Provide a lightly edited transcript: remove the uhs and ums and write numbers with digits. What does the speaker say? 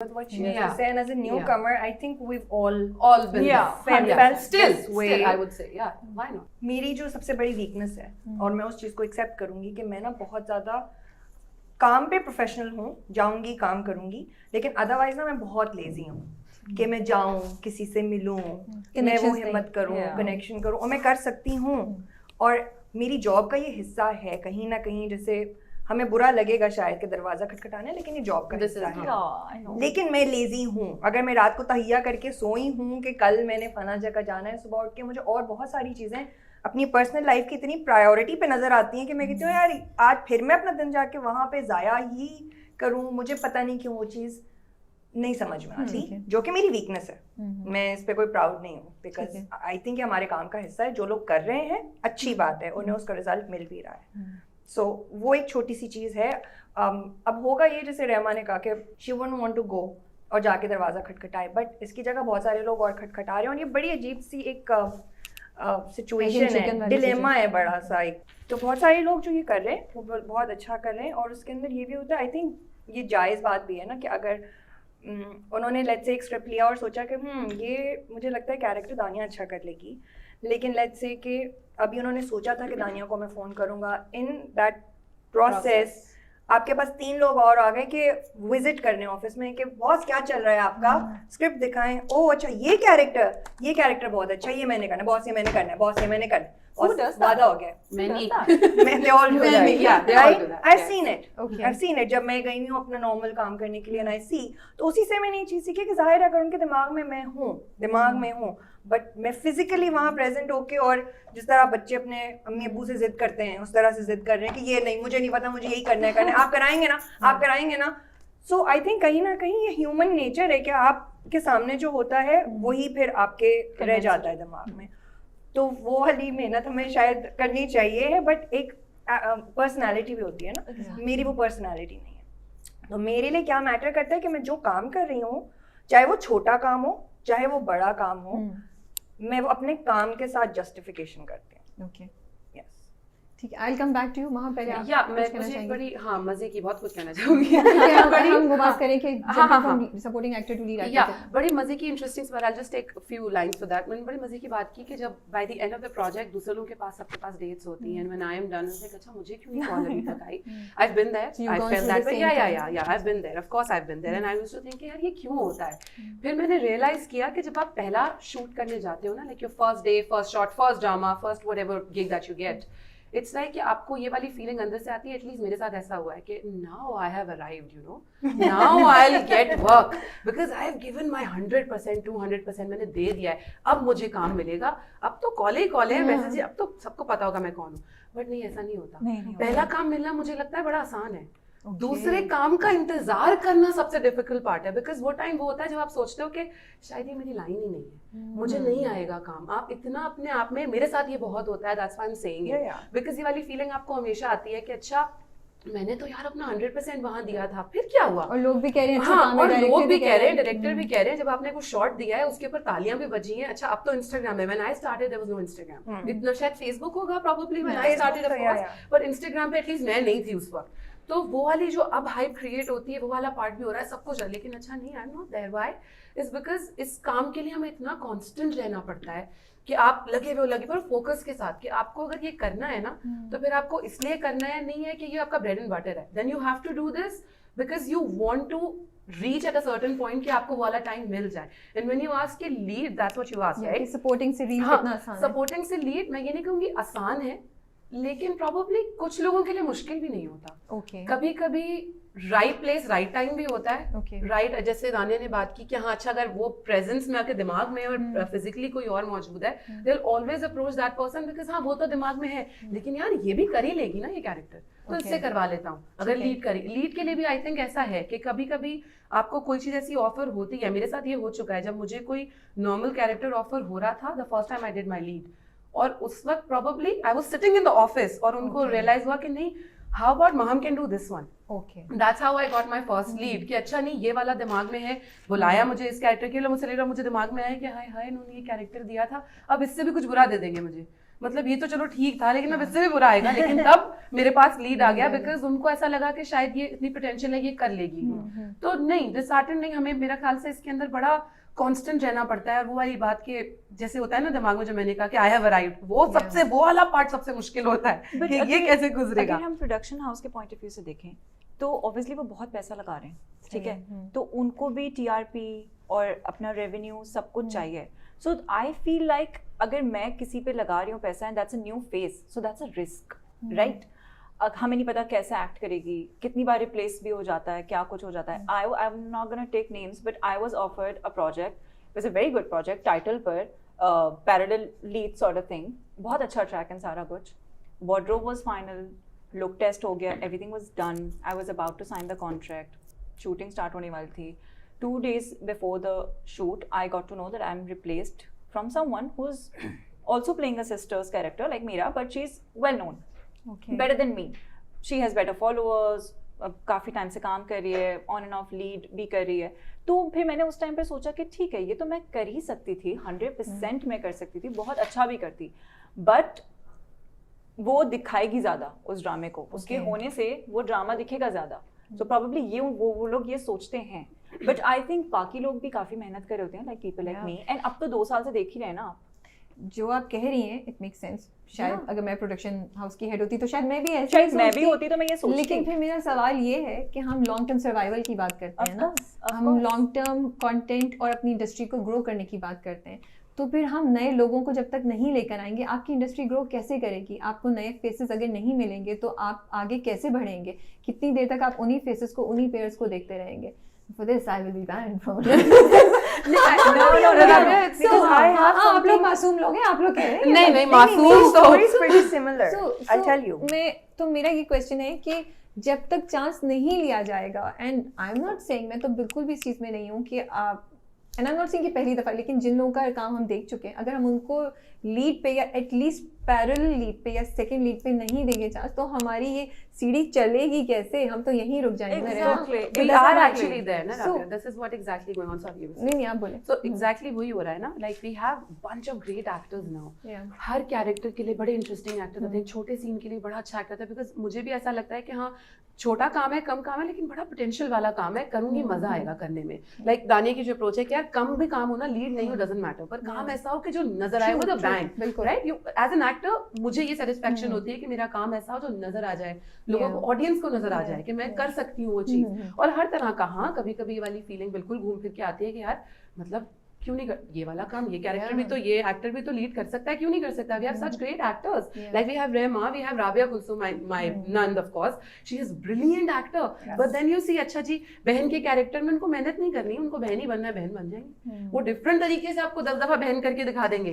what she has to say, and as a newcomer, I think we've all been felt still this way. I would say, why not? मेरी जो सबसे बड़ी weakness है और मैं उस चीज़ को एक्सेप्ट करूंगी कि मैं ना बहुत ज़्यादा काम पे प्रोफेशनल हूँ, जाऊंगी काम करूंगी, लेकिन अदरवाइज ना मैं बहुत लेजी हूँ कि मैं जाऊँ किसी से मिलूँ, मैं वो हिम्मत करूँ, कनेक्शन करूँ, और मैं कर सकती हूँ और मेरी जॉब का ये हिस्सा है कहीं ना कहीं। जैसे हमें बुरा लगेगा शायद कि दरवाजा खटखटाना, लेकिन ये जॉब का हिस्सा है। लेकिन मैं लेजी हूँ, अगर मैं रात को तहिया करके सोई हूँ कि कल मैंने फना जगह जाना है, सुबह उठ के मुझे और बहुत सारी चीज़ें अपनी पर्सनल लाइफ की इतनी प्रायोरिटी पे नज़र आती हैं कि मैं कहती हूँ यार आज फिर मैं अपना दिन जाके वहाँ पे ज़ाया ही करूँ, मुझे पता नहीं क्यों वो चीज़ नहीं समझ में आती, जो कि मेरी वीकनेस है। मैं इस पर कोई प्राउड नहीं हूँ, बिकॉज आई थिंक हमारे काम का हिस्सा है। जो लोग कर रहे हैं अच्छी बात है, उन्हें उसका रिजल्ट मिल भी रहा है। सो वो एक छोटी सी चीज़ है। अब होगा ये, जैसे रहमा ने कहा कि she won't want to go और जाके दरवाज़ा खटखटाए, बट इसकी जगह बहुत सारे लोग और खटखटा रहे हैं, और ये बड़ी अजीब सी एक सिचुएशन है, डिलेमा है बड़ा सा एक। तो बहुत सारे लोग जो ये कर रहे हैं वो बहुत अच्छा कर रहे हैं, और उसके अंदर ये भी होता है, आई थिंक ये जायज़ बात भी है ना, कि अगर उन्होंने लेट्स से एक स्क्रिप्ट लिया और सोचा कि ये मुझे लगता है कैरेक्टर दानिया अच्छा कर लेगी, लेकिन लेट्स से कि अभी उन्होंने सोचा था कि दानिया को मैं फ़ोन करूँगा, इन दैट प्रोसेस आपके पास 3 लोग और आ गए कि विजिट करने ऑफिस में कि बॉस क्या चल रहा है आपका, स्क्रिप्ट दिखाएं, ओह अच्छा ये कैरेक्टर बहुत अच्छा, ये मैंने करना है बॉस, ये मैंने करना है बॉस, ये मैंने करना है बॉस, वादा हो गया। they all do that. I've seen it. जब मैं गई हूँ अपना नॉर्मल काम करने के लिए ना, तो उसी से मैंने ये चीज़ सीखी कि जाहिर है अगर उनके दिमाग में हूँ, बट मैं फिजिकली वहाँ प्रेजेंट होके, और जिस तरह बच्चे अपने अम्मी अब्बू से जिद करते हैं उस तरह से जिद कर रहे हैं कि ये नहीं, मुझे नहीं पता, मुझे यही करना है, आप कराएंगे ना। सो आई थिंक कहीं ना कहीं ये ह्यूमन नेचर है कि आपके सामने जो होता है वही फिर आपके रह जाता है दिमाग में। तो वो वाली मेहनत हमें शायद करनी चाहिए है, बट एक पर्सनालिटी भी होती है ना, मेरी वो पर्सनालिटी नहीं है। तो मेरे लिए क्या मैटर करता है कि मैं जो काम कर रही हूँ, चाहे वो छोटा काम हो चाहे वो बड़ा काम हो, मैं वो अपने काम के साथ जस्टिफिकेशन करती हूँ। ओके, ठीक है, I will come back to you. वहाँ पहले आप मुझे बड़ी मजे की बहुत कुछ कहना चाहूंगी। बड़ी हम वो बात करें कि supporting actor to lead actor, बड़ी मजे की interesting, but I just take few lines for that. मैंने बड़ी मजे की बात की कि जब by the end of the project दूसरे लोगों के पास सबके पास डेट्स होती हैं, and when I am done I अच्छा मुझे क्यों नहीं कॉल अभी तक आई। I have been there, I felt that way, I have been there, of course I have been there, and I used to think यार ये क्यों होता है। फिर मैंने रियलाइज किया कि जब आप पहला शूट करने जाते हो ना, like your first day, first shot, first drama, first whatever gig that you get, it's like कि आपको ये वाली फीलिंग अंदर से आती है। एटलीस्ट मेरे साथ ऐसा हुआ है कि now I have arrived, you know, now I will get work because I have given my 100%, 200% मैंने दे दिया है, अब मुझे काम मिलेगा। अब तो कॉल है मैसेज, अब तो सबको पता होगा मैं कौन हूँ। बट नहीं, ऐसा नहीं होता। पहला काम मिलना मुझे लगता है बड़ा आसान है, दूसरे काम का इंतजार करना सबसे डिफिकल्ट पार्ट है। बिकॉज वो टाइम वो होता है जब आप सोचते हो कि शायद ये मेरी लाइन ही नहीं है, मुझे नहीं आएगा काम। आप इतना अपने आप में, मेरे साथ ये बहुत होता है, that's why I am saying it, because ये वाली फीलिंग आपको हमेशा आती है कि अच्छा मैंने तो यार अपना 100% वहां दिया था, फिर क्या हुआ। और लोग भी कह रहे हैं, और लोग भी कह रहे हैं, डायरेक्टर भी कह रहे हैं, जब आपने कुछ शॉट दिया है उसके ऊपर तालियां भी बजी हैं। अच्छा अब तो इंस्टाग्राम है, when I started there was no Instagram, इतना शायद फेसबुक होगा probably when I started of course, पर इंस्टाग्राम पे एटलीस्ट मैं नहीं थी उस वक्त। तो वो वाली जो अब हाइप क्रिएट होती है, वो वाला पार्ट भी हो रहा है सब कुछ, लेकिन अच्छा नहीं, I am not there. Why is because इस काम के लिए हमें इतना कांस्टेंट रहना पड़ता है कि आप लगे पर फोकस के साथ कि आपको अगर ये करना है ना, तो फिर आपको इसलिए करना है, नहीं है कि ये आपका ब्रेड एंड बटर है। Then you have to do this because you want to reach at a certain point कि आपको वाला टाइम मिल जाए। and when you ask कि lead, that's what you ask, right? Supporting से लीड कितना आसान है। सपोर्टिंग से लीड मैं ये नहीं कहूँगी आसान है, लेकिन प्रॉब्ली कुछ लोगों के लिए मुश्किल भी नहीं होता। कभी कभी राइट प्लेस राइट टाइम भी होता है। राइट, जैसे दानिया ने बात की कि हाँ अच्छा अगर वो प्रेजेंस में आपके दिमाग में और फिजिकली कोई और मौजूद है, they will always approach that person because हाँ वो तो दिमाग में है, लेकिन यार ये भी कर ही लेगी ना ये कैरेक्टर, तो इससे करवा लेता हूँ। अगर लीड के लिए भी आई थिंक ऐसा है कि कभी कभी आपको कोई चीज ऐसी ऑफर होती है, मेरे साथ ये हो चुका है, जब मुझे कोई नॉर्मल कैरेक्टर ऑफर हो रहा था the first time I did my lead, और उस वक्त probably I was sitting in the office और उनको रियलाइज हुआ कि नहीं, how about Maham can do this one. That's how I got my first lead कि अच्छा नहीं ये वाला दिमाग में है, बुलाया मुझे इस कैरेक्टर के लिए, मुझे लग रहा मुझे दिमाग में आया कि हाय हाय इन्होंने ये कैरेक्टर दिया था, अब इससे भी कुछ बुरा दे देंगे मुझे, मतलब ये तो चलो ठीक था लेकिन अब इससे भी बुरा आएगा, लेकिन तब मेरे पास लीड आ गया बिकॉज उनको ऐसा लगा कि शायद ये इतनी पोटेंशियल है, ये कर लेगी। तो नहीं, डिसहार्टेंड नहीं, हमें मेरा ख्याल से इसके अंदर बड़ा कांस्टेंट रहना पड़ता है। और वो वाली बात कि जैसे होता है ना दिमाग में, जो मैंने कहा कि आई हैव अराइव्ड, वो सबसे वो वाला पार्ट सबसे मुश्किल होता है कि ये कैसे गुजरेगा। अगर हम प्रोडक्शन हाउस के पॉइंट ऑफ व्यू से देखें तो ऑब्वियसली वो बहुत पैसा लगा रहे हैं, ठीक है, तो उनको भी टीआरपी और अपना रेवेन्यू सब कुछ चाहिए। सो आई फील लाइक अगर मैं किसी पे लगा रही हूँ पैसा and that's a new face, so that's a risk, right. हमें नहीं पता कैसे एक्ट करेगी, कितनी बार रिप्लेस भी हो जाता है, क्या कुछ हो जाता है। I am not gonna take names, but I was offered a project, it was a very good project, title पर parallel lead sort of thing, बहुत अच्छा ट्रैक एंड सारा कुछ, wardrobe was final, look test हो गया, everything was done, I was about to sign the contract, shooting start होने वाली थी। 2 days before the shoot, I got to know that I'm replaced from someone who's also playing a sister's character like Meera, but she's well known, better than me. She has better followers, काफ़ी time से काम कर रही है, on end of lead भी कर रही है। तो फिर मैंने उस टाइम पे सोचा कि ठीक है, ये तो मैं कर ही सकती थी, 100% मैं कर सकती थी, बहुत अच्छा भी करती, बट वो दिखाएगी ज़्यादा उस ड्रामे को, उसके होने से वो ड्रामा दिखेगा ज़्यादा। सो प्रॉब्ली ये वो लोग ये सोचते हैं, बट आई थिंक बाकी लोग भी काफ़ी मेहनत कर रहे होते हैं, like people like me, and अब तो 2 साल से देख ही रहे हैं ना आप। जो आप कह रही हैं इट मेक सेंस। शायद अगर मैं प्रोडक्शन हाउस की हेड होती तो शायद मैं भी ऐसे शायद मैं भी होती तो मैं ये सोचती। लेकिन फिर मेरा सवाल ये है कि हम लॉन्ग टर्म सर्वाइवल की बात करते हैं ना, हम लॉन्ग टर्म कंटेंट और अपनी इंडस्ट्री को ग्रो करने की बात करते हैं, तो फिर हम नए लोगों को जब तक नहीं लेकर आएंगे, आपकी इंडस्ट्री ग्रो कैसे करेगी? आपको नए फेसेस अगर नहीं मिलेंगे तो आप आगे कैसे बढ़ेंगे? कितनी देर तक आप उन्हीं फेसेस को, उन्हीं पेयर्स को देखते रहेंगे? For this, I will be banned from it. आप लोग मासूम लोग हैं, आप लोग कह रहे हैं। नहीं, मासूम तो story is pretty similar. I'll tell you. तो मेरा ये क्वेश्चन है कि जब तक चांस नहीं लिया जाएगा, and I am not saying, मैं तो बिल्कुल भी इस चीज़ में नहीं हूँ कि आप, and I am not saying कि पहली दफ़ा, लेकिन जिन लोगों का काम हम देख चुके हैं, अगर हम उनको लीड पे या एटलीस्ट पैरेलल लीड पे या सेकंड लीड पे नहीं देंगे चांस, तो हमारी ये सीढ़ी चलेगी कैसे? हम तो यहीं रुक जाएंगे। Exactly. We are actually there, na, Rabia? This is what exactly going on. Sorry, you were saying. नहीं, आप बोले। So exactly वही हो रहा है ना, like we have bunch of great actors now. Yeah. Her character के लिए बड़े इंटरेस्टिंग एक्टर होते हैं, छोटे सीन के लिए बड़ा अच्छा एक्टर होता है, बिकॉज मुझे भी ऐसा लगता है कि हाँ, छोटा काम है, कम काम है, लेकिन बड़ा पोटेंशियल वाला काम है, करूंगी मजा आएगा करने में। लाइक दानिया की जो अप्रोच है कि यार कम भी काम हो ना, लीड नहीं हो, डजंट मैटर, पर काम ऐसा हो कि जो नजर आए with a bang, right? You as an actor, मुझे ये सेटिस्फेक्शन होती है कि मेरा काम ऐसा हो जो नजर आ जाए, लोगों को, ऑडियंस को नजर आ जाए कि मैं कर सकती हूँ वो चीज। और हर तरह का, हाँ, कभी कभी ये वाली फीलिंग बिल्कुल घूम फिर के आती है कि यार मतलब क्यों नहीं कर ये वाला काम, ये कैरेक्टर भी तो, ये एक्टर भी तो लीड कर सकता है, क्यों नहीं कर सकता? We have such great actors, like we have Rema, we have Rabia Kulsum, my नंद of course, she is brilliant actor, but then you see, अच्छा जी, बहन के कैरेक्टर में उनको मेहनत नहीं करनी, उनको बहन ही बनना है, बहन बन जाएंगे, वो डिफरेंट तरीके से आपको 10 दफा बहन करके दिखा देंगे।